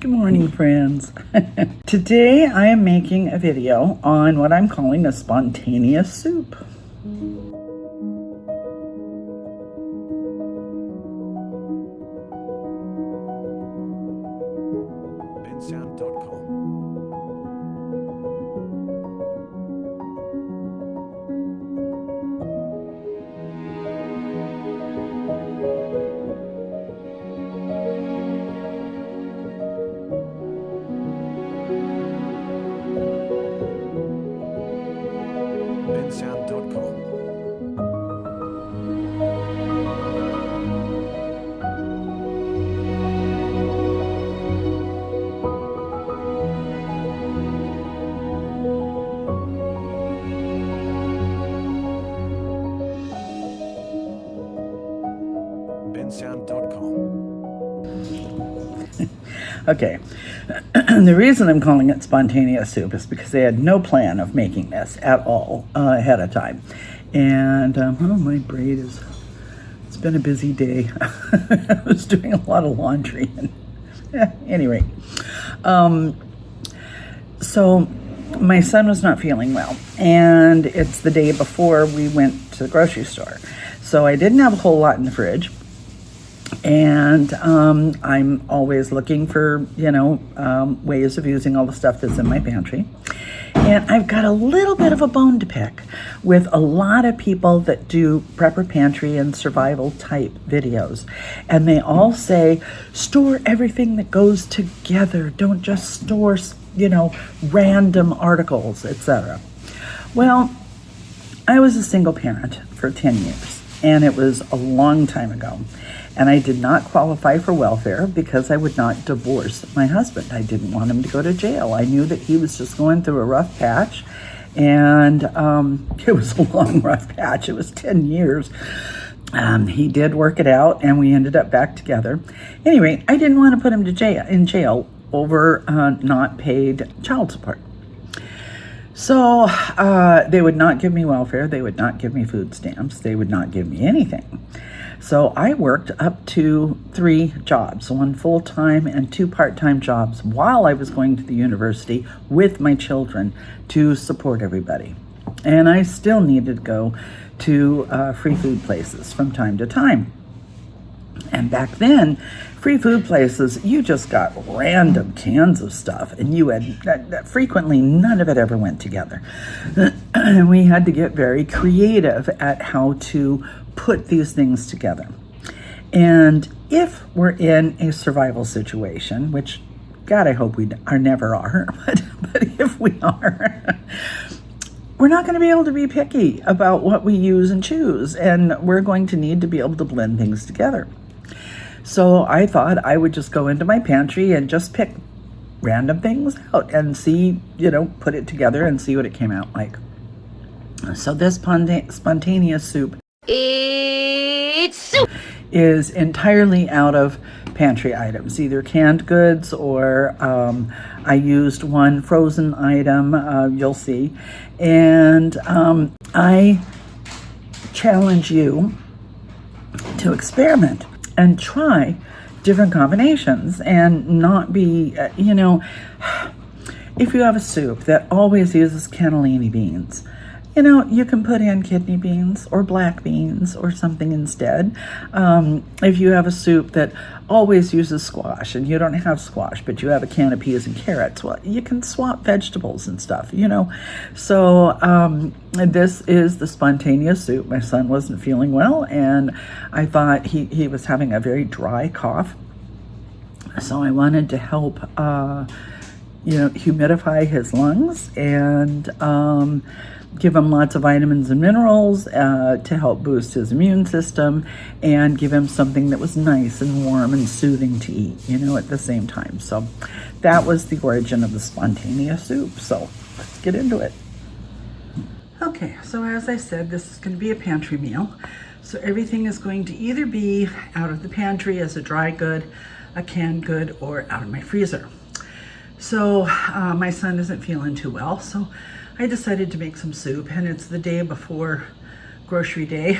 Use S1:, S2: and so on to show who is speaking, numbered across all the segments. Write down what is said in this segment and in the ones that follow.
S1: Good morning, friends. Today I am making a video on what I'm calling a spontaneous soup. Okay, the reason I'm calling it spontaneous soup is because I had no plan of making this at all ahead of time. And, oh, my braid is, it's been a busy day. I was doing a lot of laundry. And, anyway, so my son was not feeling well, and it's the day before we went to the grocery store. So I didn't have a whole lot in the fridge. And I'm always looking for, ways of using all the stuff that's in my pantry. And I've got a little bit of a bone to pick with a lot of people that do prepper pantry and survival type videos. And they all say, store everything that goes together. Don't just store, random articles, etc. Well, I was a single parent for 10 years, and it was a long time ago. And I did not qualify for welfare because I would not divorce my husband. I didn't want him to go to jail. I knew that he was just going through a rough patch, and it was a long, rough patch. It was 10 years. He did work it out, and we ended up back together. Anyway, I didn't want to put him in jail over not paid child support. So they would not give me welfare. They would not give me food stamps. They would not give me anything. So I worked up to 3 jobs, 1 full-time and 2 part-time jobs while I was going to the university with my children to support everybody. And I still needed to go to free food places from time to time. And back then, free food places, you just got random cans of stuff, and you had frequently none of it ever went together. And we had to get very creative at how to put these things together. And if we're in a survival situation, which God, I hope we never are, but if we are, we're not going to be able to be picky about what we use and choose, and we're going to need to be able to blend things together. So I thought I would just go into my pantry and just pick random things out and see, put it together and see what it came out like. So this spontaneous soup is entirely out of pantry items, either canned goods or I used one frozen item, you'll see. And I challenge you to experiment and try different combinations and not be, if you have a soup that always uses cannellini beans, you can put in kidney beans or black beans or something instead. If you have a soup that always uses squash and you don't have squash, but you have a can of peas and carrots, well, you can swap vegetables and stuff, So this is the spontaneous soup. My son wasn't feeling well, and I thought he was having a very dry cough. So I wanted to help, humidify his lungs and give him lots of vitamins and minerals to help boost his immune system and give him something that was nice and warm and soothing to eat, at the same time. So that was the origin of the spontaneous soup. So let's get into it. Okay, so as I said, this is going to be a pantry meal. So everything is going to either be out of the pantry as a dry good, a canned good, or out of my freezer. So my son isn't feeling too well, so I decided to make some soup, and it's the day before grocery day,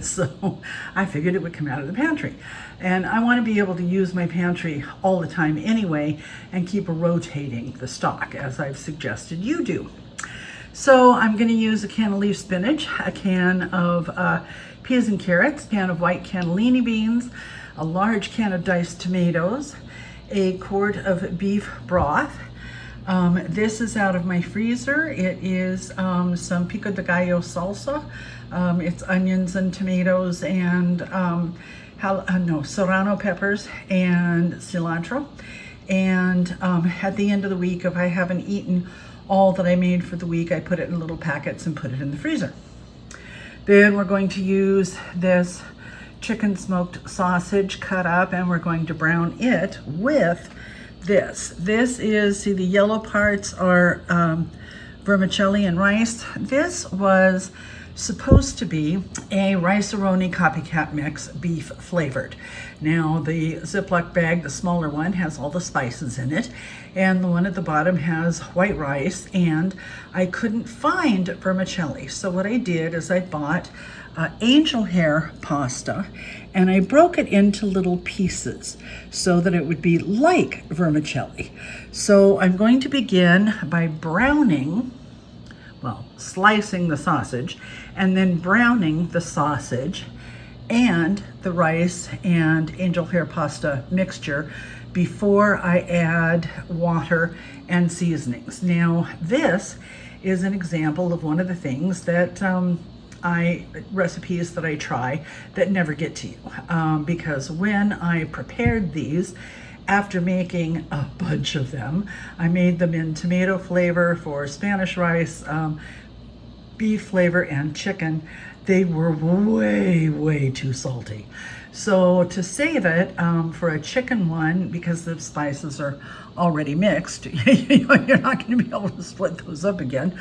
S1: so I figured it would come out of the pantry. And I want to be able to use my pantry all the time anyway and keep rotating the stock as I've suggested you do. So I'm going to use a can of leaf spinach, a can of peas and carrots, a can of white cannellini beans, a large can of diced tomatoes, a quart of beef broth. This is out of my freezer. It is some Pico de Gallo Salsa. It's onions and tomatoes and serrano peppers and cilantro. And at the end of the week, if I haven't eaten all that I made for the week, I put it in little packets and put it in the freezer. Then we're going to use this chicken smoked sausage cut up, and we're going to brown it with this. This is, see, the yellow parts are vermicelli and rice. This was supposed to be a rice-a-roni copycat mix, beef flavored. Now the Ziploc bag, the smaller one, has all the spices in it, and the one at the bottom has white rice, and I couldn't find vermicelli. So what I did is I bought angel hair pasta, and I broke it into little pieces so that it would be like vermicelli. So I'm going to begin by slicing the sausage and then browning the sausage and the rice and angel hair pasta mixture before I add water and seasonings. Now, this is an example of one of the things that recipes that I try that never get to you, because when I prepared these, after making a bunch of them, I made them in tomato flavor for Spanish rice, beef flavor, and chicken. They were way too salty. So to save it for a chicken one, because the spices are already mixed, you're not going to be able to split those up again.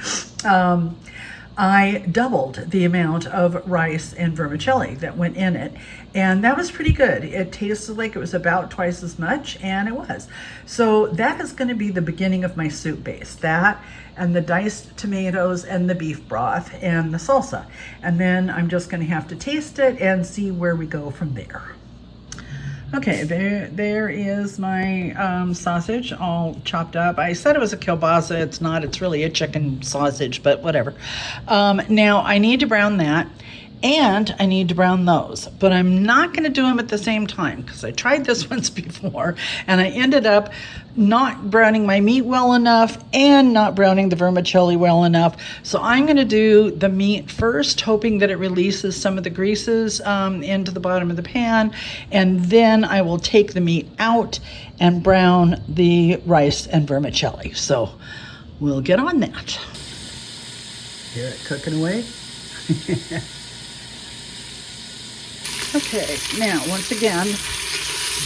S1: I doubled the amount of rice and vermicelli that went in it, and that was pretty good. It tasted like it was about twice as much, and it was. So that is going to be the beginning of my soup base. That and the diced tomatoes and the beef broth and the salsa. And then I'm just going to have to taste it and see where we go from there. Okay, there is my sausage all chopped up. I said it was a kielbasa. It's not. It's really a chicken sausage, but whatever. Now, I need to brown that, and I need to brown those. But I'm not going to do them at the same time because I tried this once before, and I ended up not browning my meat well enough and not browning the vermicelli well enough. So I'm going to do the meat first, hoping that it releases some of the greases into the bottom of the pan, and then I will take the meat out and brown the rice and vermicelli. So we'll get on that. Hear it cooking away? Okay, now once again,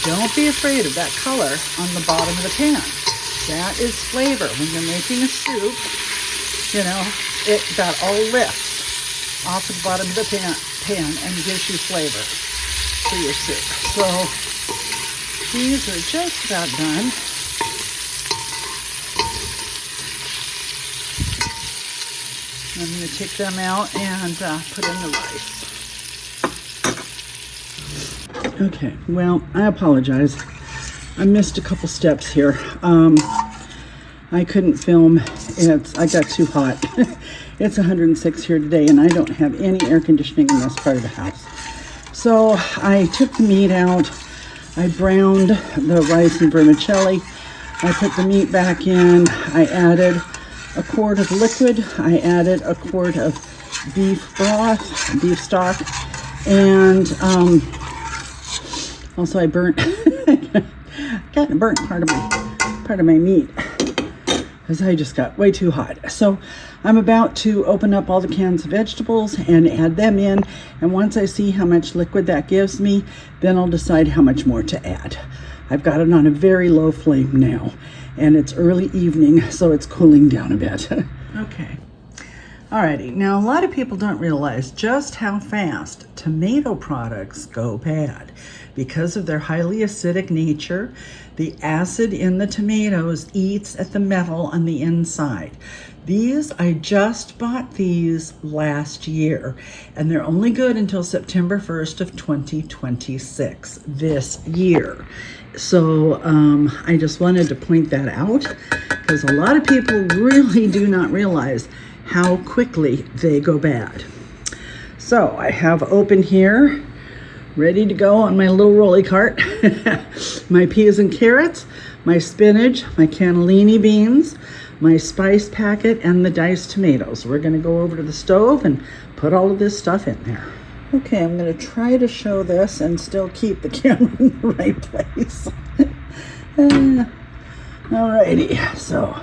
S1: don't be afraid of that color on the bottom of the pan. That is flavor. When you're making a soup, that all lifts off the bottom of the pan and gives you flavor for your soup. So these are just about done. I'm going to take them out and put in the rice. Okay, well, I apologize. I missed a couple steps here. I couldn't film. I got too hot. It's 106 here today, and I don't have any air conditioning in this part of the house. So I took the meat out. I browned the rice and vermicelli. I put the meat back in. I added a quart of liquid. I added a quart of beef broth, beef stock, and also I burnt part of my meat because I just got way too hot. So I'm about to open up all the cans of vegetables and add them in, and once I see how much liquid that gives me, then I'll decide how much more to add. I've got it on a very low flame now, and it's early evening, so it's cooling down a bit. Okay. Alrighty, now a lot of people don't realize just how fast tomato products go bad. Because of their highly acidic nature, The acid in the tomatoes eats at the metal on the inside. These, I just bought these last year, and they're only good until September 1st of 2026, this year. So I just wanted to point that out, because a lot of people really do not realize how quickly they go bad. So I have open here, ready to go on my little rolly cart, my peas and carrots, my spinach, my cannellini beans, my spice packet, and the diced tomatoes. We're gonna go over to the stove and put all of this stuff in there. Okay, I'm gonna try to show this and still keep the camera in the right place. Alrighty, so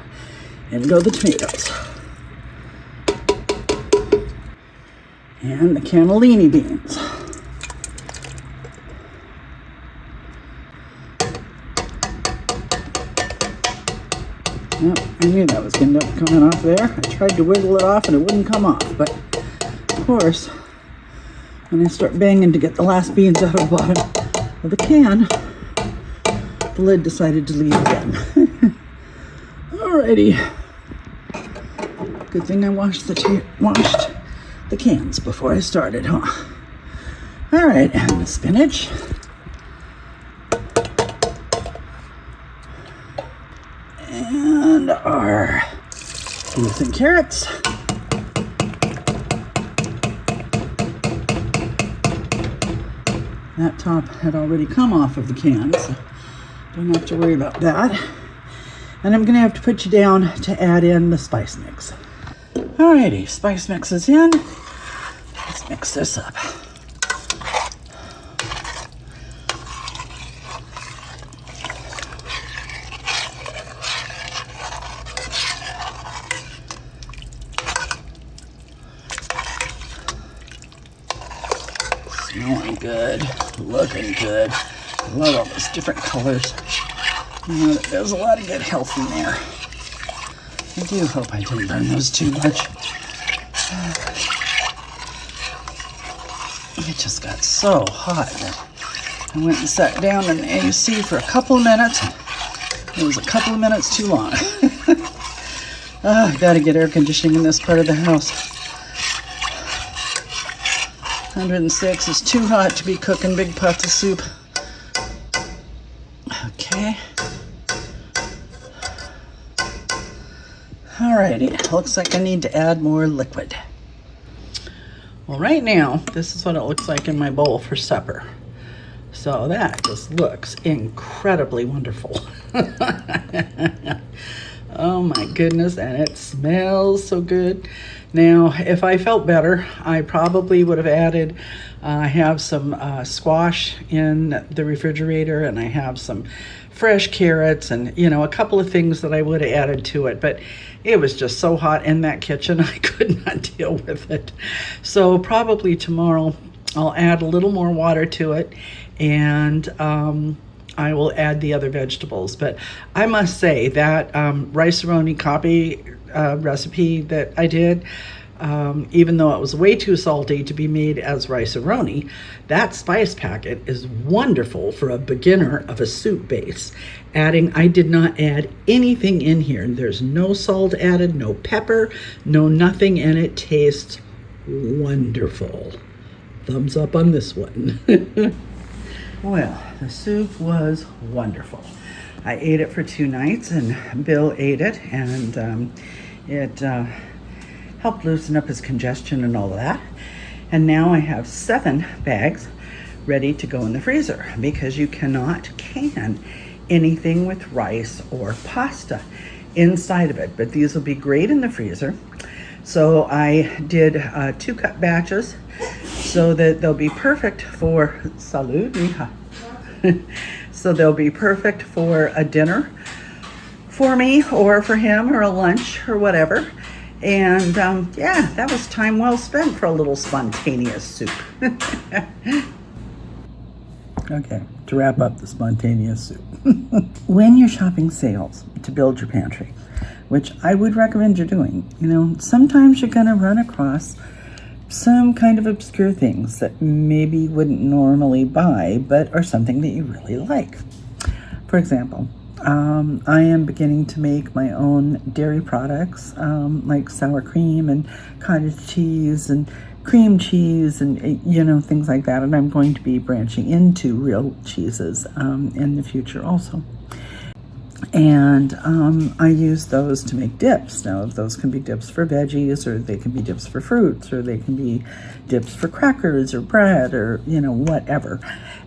S1: in go the tomatoes. And the cannellini beans. Yep, I knew that was going to end up coming off there. I tried to wiggle it off and it wouldn't come off, but of course, when I start banging to get the last beans out of the bottom of the can, the lid decided to leave again. Alrighty. Good thing I washed the cans before I started, huh? Alright, and the spinach. And our peas and carrots. That top had already come off of the can, so don't have to worry about that. And I'm going to have to put you down to add in the spice mix. Alrighty, spice mix is in. Let's mix this up. Smelling good, looking good. I love all those different colors. You know, there's a lot of good health in there. I do hope I didn't burn those too much. It just got so hot that I went and sat down in the AC for a couple of minutes. It was a couple of minutes too long. I gotta get air conditioning in this part of the house. 106 is too hot to be cooking big pots of soup. Okay. Alrighty, looks like I need to add more liquid. Well, right now, this is what it looks like in my bowl for supper. So that just looks incredibly wonderful. Oh my goodness, and it smells so good. Now, if I felt better, I probably would have added, I have some squash in the refrigerator, and I have some fresh carrots and, you know, a couple of things that I would have added to it, but it was just so hot in that kitchen, I could not deal with it. So probably tomorrow I'll add a little more water to it, and I will add the other vegetables. But I must say that rice-a-roni copy recipe that I did, even though it was way too salty to be made as rice-a-roni, that spice packet is wonderful for a beginner of a soup base. I did not add anything in here. There's no salt added, no pepper, no nothing, and it tastes wonderful. Thumbs up on this one. Well, the soup was wonderful. I ate it for 2 nights, and Bill ate it, and it helped loosen up his congestion and all of that. And now I have 7 bags ready to go in the freezer, because you cannot can anything with rice or pasta inside of it. But these will be great in the freezer. So I did 2 cup batches so that they'll be perfect for salud, mija. So they'll be perfect for a dinner for me or for him, or a lunch or whatever. And yeah, that was time well spent for a little spontaneous soup. Okay, to wrap up the spontaneous soup. When you're shopping sales to build your pantry, which I would recommend you're doing, you know, sometimes you're gonna run across some kind of obscure things that maybe you wouldn't normally buy, but are something that you really like. For example, I am beginning to make my own dairy products, like sour cream and cottage cheese and cream cheese and, things like that. And I'm going to be branching into real cheeses in the future also. And I use those to make dips. Now, those can be dips for veggies, or they can be dips for fruits, or they can be dips for crackers or bread, or, whatever.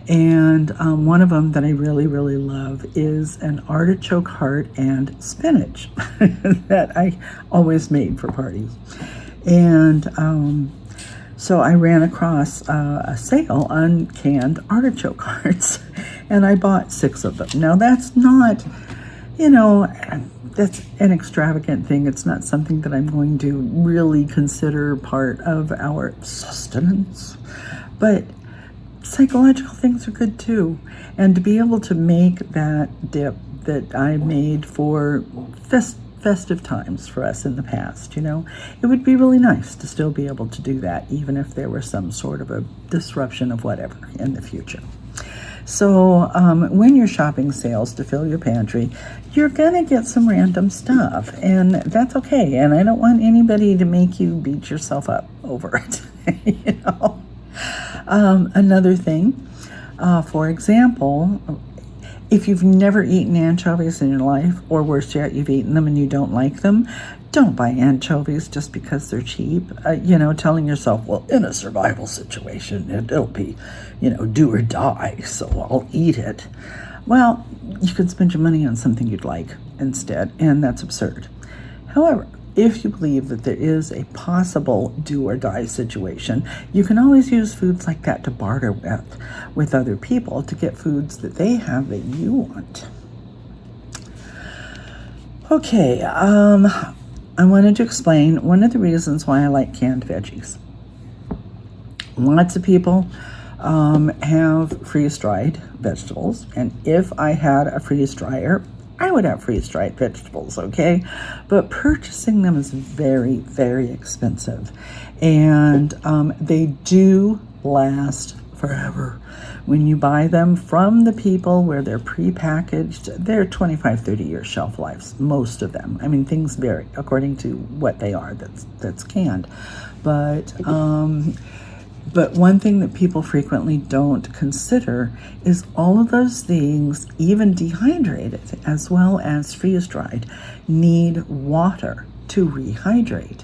S1: And one of them that I really, really love is an artichoke heart and spinach that I always made for parties. And so I ran across a sale on canned artichoke hearts, and I bought 6 of them. Now, that's not... that's an extravagant thing. It's not something that I'm going to really consider part of our sustenance. But psychological things are good too. And to be able to make that dip that I made for festive times for us in the past, it would be really nice to still be able to do that, even if there were some sort of a disruption of whatever in the future. So when you're shopping sales to fill your pantry, you're going to get some random stuff, and that's okay. And I don't want anybody to make you beat yourself up over it. Another thing, for example, if you've never eaten anchovies in your life, or worse yet, you've eaten them and you don't like them, don't buy anchovies just because they're cheap. Telling yourself, well, in a survival situation, it'll be, do or die, so I'll eat it. Well, you can spend your money on something you'd like instead, and that's absurd. However, if you believe that there is a possible do or die situation, you can always use foods like that to barter with other people to get foods that they have that you want. Okay, I wanted to explain one of the reasons why I like canned veggies. Lots of people have freeze-dried vegetables, and if I had a freeze dryer, I would have freeze-dried vegetables, okay? But purchasing them is very, very expensive, and they do last forever. When you buy them from the people where they're prepackaged, they're 25, 30-year shelf lives, most of them. I mean, things vary according to what they are that's canned. But one thing that people frequently don't consider is all of those things, even dehydrated as well as freeze-dried, need water to rehydrate.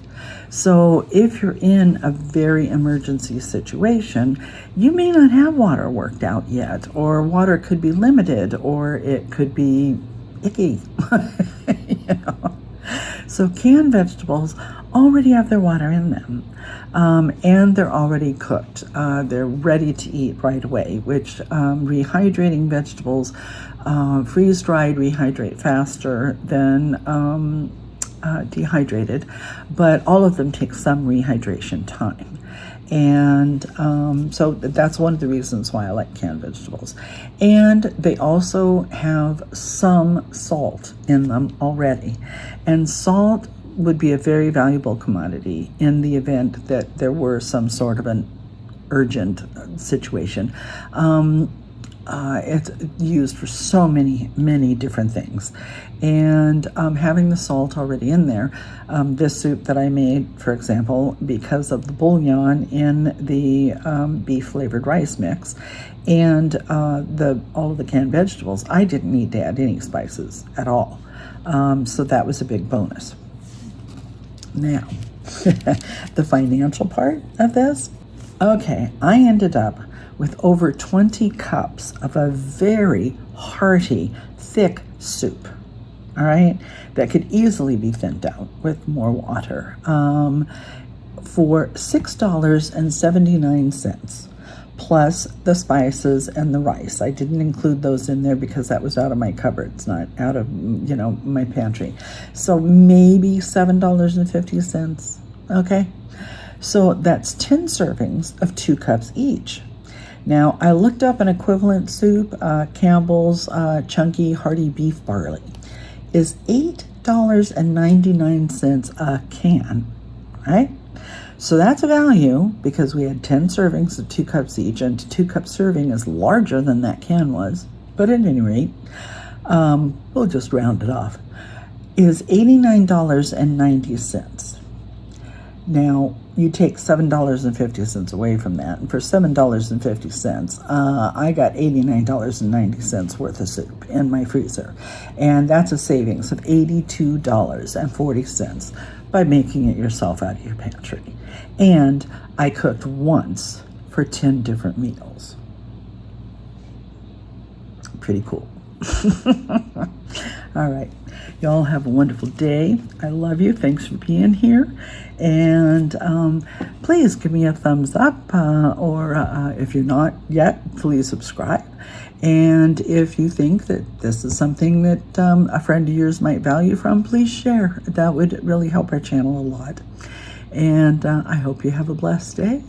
S1: So if you're in a very emergency situation, you may not have water worked out yet, or water could be limited, or it could be icky. So canned vegetables already have their water in them, and they're already cooked. They're ready to eat right away, which rehydrating vegetables, freeze-dried rehydrate faster than dehydrated, but all of them take some rehydration time. And so that's one of the reasons why I like canned vegetables. And they also have some salt in them already. And salt would be a very valuable commodity in the event that there were some sort of an urgent situation. It's used for so many different things. And having the salt already in there, this soup that I made, for example, because of the bouillon in the beef flavored rice mix and all of the canned vegetables, I didn't need to add any spices at all. So that was a big bonus. Now, the financial part of this. Okay, I ended up with over 20 cups of a very hearty, thick soup, all right, that could easily be thinned out with more water, for $6.79, plus the spices and the rice. I didn't include those in there because that was out of my cupboards, not out of, my pantry. So maybe $7.50, okay? So that's 10 servings of 2 cups each. Now, I looked up an equivalent soup, Campbell's Chunky Hearty Beef Barley, is $8.99 a can, right? So that's a value because we had 10 servings of 2 cups each, and 2 cup serving is larger than that can was, but at any rate, we'll just round it off, is $89.90. Now, you take $7.50 away from that, and for $7.50, I got $89.90 worth of soup in my freezer. And that's a savings of $82.40 by making it yourself out of your pantry. And I cooked once for 10 different meals. Pretty cool. All right. Y'all have a wonderful day. I love you. Thanks for being here. And please give me a thumbs up, or if you're not yet, please subscribe. And if you think that this is something that a friend of yours might value from, please share. That would really help our channel a lot. And I hope you have a blessed day.